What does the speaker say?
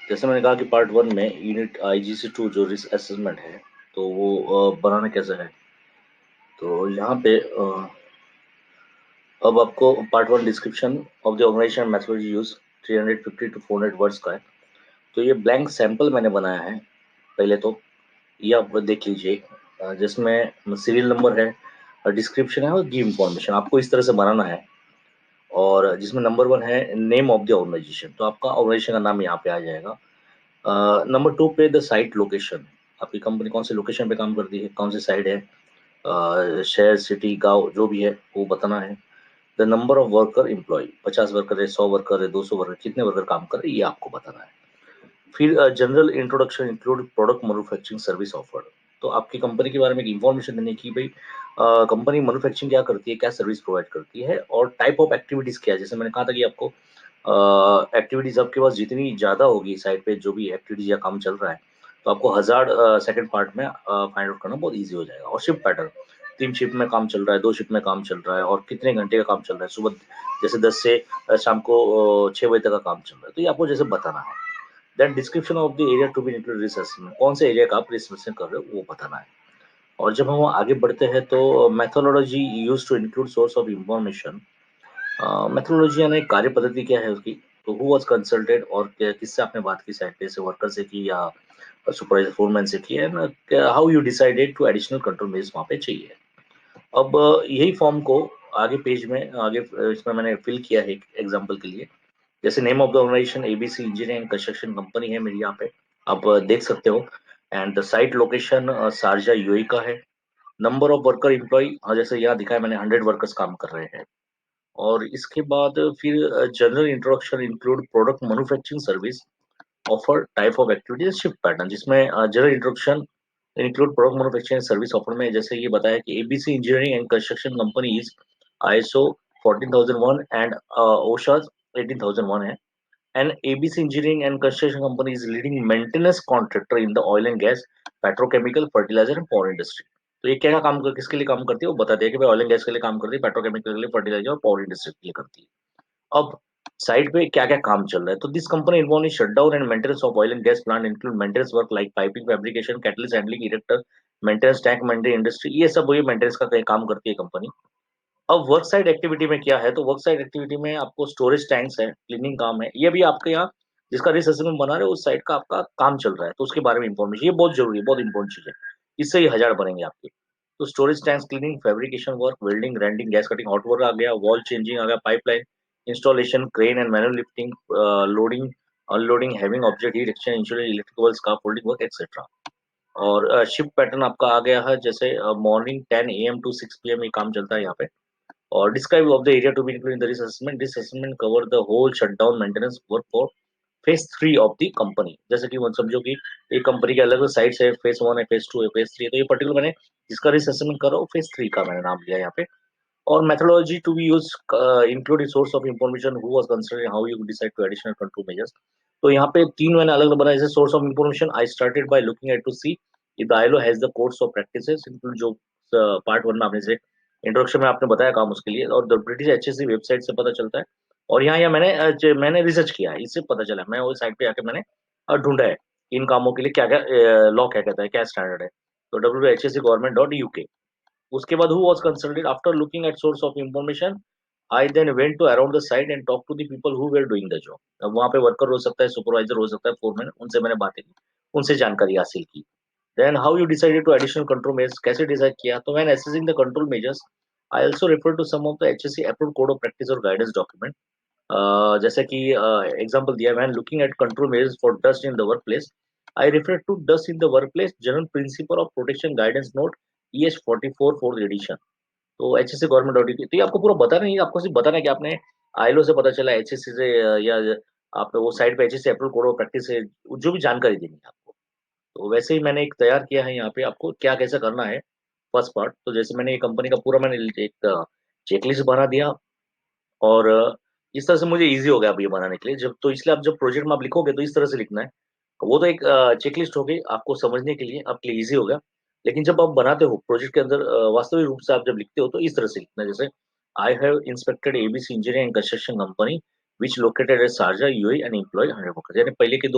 जैसे मैंने कहा कि पार्ट 1 में यूनिट आईजीसी 2 जो रिस्क असेसमेंट है, तो वो बनाना कैसे है। तो यहाँ पे अब आपको part 1 description of the organisation methodology use 350 to 400 words का है। तो ये ब्लैंक सैंपल मैंने बनाया है पहले तो, ये आप देख लीजिए। जिसमें सीरियल नंबर है, डिस्क्रिप्शन है और गिव इंफॉर्मेशन आपको इस तरह से बनाना है। और जिसमें नंबर 1 है नेम ऑफ द ऑर्गेनाइजेशन, तो आपका ऑर्गेनाइजेशन का नाम यहाँ पे आ जाएगा। नंबर 2 पे द साइट लोकेशन, आपकी कंपनी कौन से लोकेशन पे काम करती है, कौन सी साइट है, शहर, सिटी, गाँव जो भी है वो बताना है। The number of worker employ, 50 worker है, 100 वर्कर है, 200 वर्कर, कितने वर्कर काम कर रहे हैं ये आपको बताना है। फिर general introduction include product manufacturing service offered, तो आपकी कंपनी के बारे में एक इन्फॉर्मेशन देने की भाई कंपनी मैन्युफैक्चरिंग क्या करती है, क्या सर्विस प्रोवाइड करती है और टाइप ऑफ एक्टिविटीज़ क्या है। जैसे मैंने कहा था कि आपको एक्टिविटीज़ आपके पास जितनी ज़्यादा होगी साइट पे जो भी एक्टिविटीज़ या काम चल रहा है, तो आपको हज़ार सेकंड पार्ट में फाइंड आउट करना बहुत ईज़ी हो जाएगा। और शिफ्ट पैटर्न, 3 शिफ्ट में काम चल रहा है, 2 शिफ्ट में काम चल रहा है और कितने घंटे का काम चल रहा है। सुबह जैसे 10 से शाम को 6 बजे तक का काम चल रहा है, तो ये आपको जैसे बताना है। Then description of the area to be included research assessment, कौन से एरिया का आप रिसर्च कर रहे हो वो बताना है। और जब हम आगे बढ़ते हैं तो methodology used to include source of information. Methodology यानी कार्य पद्धति क्या है उसकी, तो हु वाज कंसल्टेड और किससे आपने बात की, साइट पे से वर्कर से की या सुपरवाइजर फोरमैन से की, and how you decided to additional control measures वहाँ पे चाहिए। अब यही फॉर्म को आगे पेज में आगे इसमें मैंने फिल किया है एक एग्जांपल के लिए। जैसे name of the organisation ABC engineering and construction company है मेरी यहाँ पे, आप देख सकते हो। And the site location Sharjah UAE का है। नंबर ऑफ वर्कर एम्प्लॉय, जैसे यहाँ दिखा है मैंने 100 वर्कर्स काम कर रहे हैं। और इसके बाद फिर general introduction include product manufacturing service offer type of activities shift pattern, जिसमें general introduction include product manufacturing service offer में जैसे ये बताया कि ABC engineering and construction company is ISO 14001 and OSHA 18001 है। And ABC engineering and construction company is leading maintenance contractor in the oil and gas, petrochemical, fertiliser and power industry. तो ये क्या क्या काम कर किसके लिए काम करती है वो बता दिया कि भाई ऑयल एंड गैस के लिए काम करती है, पेट्रोकेमिकल के लिए, फर्टिलाइजर और पावर इंडस्ट्री के लिए करती है। अब साइट पे क्या-क्या काम चल रहा है, तो this company involve in shutdown and maintenance of oil and gas plant include maintenance work like piping, fabrication, catalyst handling, erector, maintenance, tank maintain industry, ये सब वही मेंटेनेंस का कहीं काम करती है कंपनी। अब वर्क साइट एक्टिविटी में क्या है, तो वर्क साइट एक्टिविटी में आपको स्टोरेज टैंक्स है, क्लीनिंग काम है, ये भी आपके यहाँ जिसका रिस्क असेसमेंट बना रहे हो उस साइट का आपका काम चल रहा है, तो उसके बारे में इन्फॉर्मेशन ये बहुत ज़रूरी है, बहुत इंपॉर्टेंट चीज़ है। इससे ही 1000 बनेंगे आपके। तो storage tanks cleaning, fabrication work, welding, grinding, gas cutting, hot work आ गया, वॉल चेंजिंग आ गया, pipeline installation, crane and manual lifting, loading, unloading, heaving object, heat exchange, installation, electrical, scaffolding work etcetera. और शिफ्ट पैटर्न आपका आ गया है, जैसे मॉर्निंग 10 AM टू 6 PM ये काम चलता है यहाँ पे। और describe of the area to be included in the risk assessment, this assessment cover the whole shutdown maintenance work for phase 3 of the company. जैसे कि समझो कि एक कंपनी के अलग अलग साइट्स है, फेज 1 है, फेज 2 है, फेज 3 है, तो ये पर्टिकुलर मैंने जिसका रिस्क असेसमेंट कर रहा हूँ फेज 3 का मैंने नाम लिया यहाँ पे। और methodology to be use include source of information, who was considering, how you decide to additional control measures. तो यहाँ पे 3 मैंने अलग अलग बनाया। जैसे source of information, I started by looking at to see if the ILO has the codes of practices include, जो part 1 में आपने से इंट्रोडक्शन में आपने बताया काम उसके लिए, और द ब्रिटिश एचएससी वेबसाइट से पता चलता है। और यहाँ मैंने मैंने रिसर्च किया है, इससे पता चला, मैं वो साइट पे आके मैंने ढूंढा है इन कामों के लिए क्या क्या लॉ क्या कहता है, क्या स्टैंडर्ड है। तो whsc.government.uk। उसके बाद who was consulted, after looking at source of information I then went to around the site and talk to the people who were doing the job. अब वहाँ पे वर्कर हो सकता है, सुपरवाइजर हो सकता है, फोरमैन, उनसे मैंने बातें की, उनसे जानकारी हासिल की। Then how you decided to additional control measures, कैसे डिसाइड किया, तो when assessing the control measures I also refer to some of the HSC approved code of practice और गाइडेंस डॉक्यूमेंट। जैसे कि एग्जांपल दिया, when looking at control measures for dust in the workplace I refer to dust in the workplace general principle of protection guidance note EH 44 fourth edition. तो HSC government audit, तो ये आपको पूरा बताना नहीं है, आपको सिर्फ बताना है कि आपने आईएलओ से पता चला, एचएससी से या आप वो साइट पे HSC approved code of practice से जो भी जानकारी देनी है आपको। तो वैसे ही मैंने एक तैयार किया है यहाँ पे आपको क्या कैसे करना है फर्स्ट पार्ट। तो जैसे मैंने ये कंपनी का पूरा मैंने एक चेकलिस्ट बना दिया। और इस तरह से मुझे ईज़ी हो गया अब ये बनाने के लिए। जब तो इसलिए आप जब प्रोजेक्ट में आप लिखोगे तो इस तरह से लिखना है। वो तो एक चेकलिस्ट हो गई आपको समझने के लिए, आपके लिए ईज़ी हो गया। लेकिन जब आप बनाते हो प्रोजेक्ट के अंदर वास्तविक रूप से आप जब लिखते हो तो इस तरह से लिखना है, जैसे I have inspected ABC engineering and construction company which located at Sharjah UAE and employed 100 workers, यानी पहले के 2